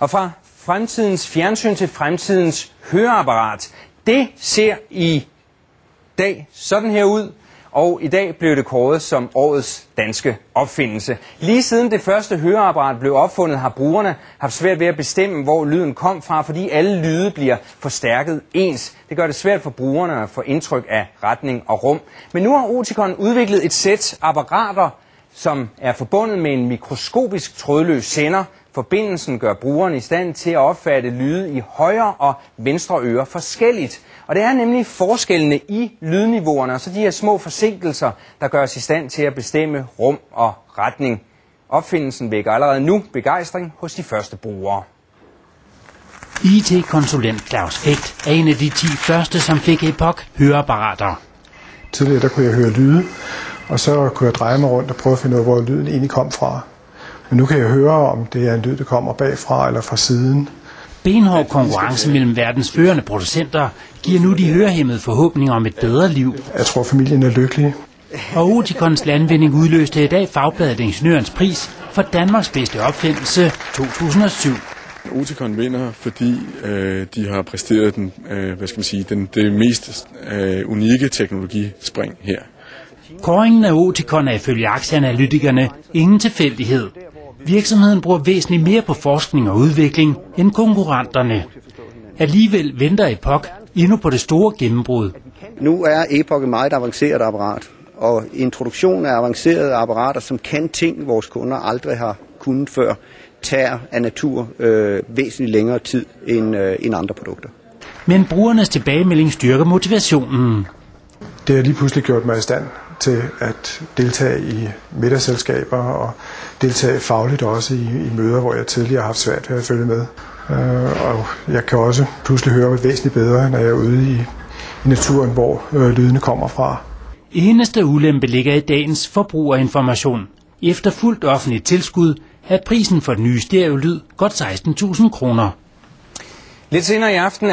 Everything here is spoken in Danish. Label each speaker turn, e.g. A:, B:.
A: Og fra fremtidens fjernsyn til fremtidens høreapparat, det ser i dag sådan her ud. Og i dag blev det kåret som årets danske opfindelse. Lige siden det første høreapparat blev opfundet, har brugerne haft svært ved at bestemme, hvor lyden kom fra, fordi alle lyde bliver forstærket ens. Det gør det svært for brugerne at få indtryk af retning og rum. Men nu har Oticon udviklet et sæt apparater, som er forbundet med en mikroskopisk trådløs sender. Forbindelsen gør brugeren i stand til at opfatte lyde i højre og venstre øre forskelligt. Og det er nemlig forskellene i lydniveauerne, og så de her små forsinkelser, der gør os i stand til at bestemme rum og retning. Opfindelsen vækker allerede nu begejstring hos de første brugere.
B: IT-konsulent Claus Fægt er en af de 10 første, som fik Epoch høreapparater.
C: Tidligere der kunne jeg høre lyde, og så kunne jeg dreje mig rundt og prøve at finde ud af, hvor lyden egentlig kom fra. Men nu kan jeg høre, om det er en lyd, der kommer bagfra eller fra siden.
B: Benhård konkurrence mellem verdens førende producenter giver nu de hørehæmmede forhåbninger om et bedre liv.
C: Jeg tror, familien er lykkelig.
B: Og Oticons landvinding udløste i dag Fagbladet Ingeniørens pris for Danmarks bedste opfindelse 2007.
D: Oticon vinder, fordi de har præsteret det mest unikke teknologispring her.
B: Kåringen af Oticon er ifølge aktieanalytikerne ingen tilfældighed. Virksomheden bruger væsentligt mere på forskning og udvikling end konkurrenterne. Alligevel venter Epoch endnu på det store gennembrud.
E: Nu er Epoch et meget avanceret apparat, og introduktionen af avancerede apparater, som kan ting, vores kunder aldrig har kunnet før, tager af natur væsentligt længere tid end andre produkter.
B: Men brugernes tilbagemelding styrker motivationen.
C: Det har lige pludselig gjort mig i stand til at deltage i middagsselskaber og deltage fagligt også i møder, hvor jeg tidligere har haft svært ved at følge med. Og jeg kan også pludselig høre mig væsentligt bedre, når jeg er ude i naturen, hvor lydene kommer fra.
B: Eneste ulempe ligger i dagens forbrugerinformation. Efter fuldt offentligt tilskud er prisen for den nye stereolyd godt 16.000 kroner.
A: Lidt senere i aften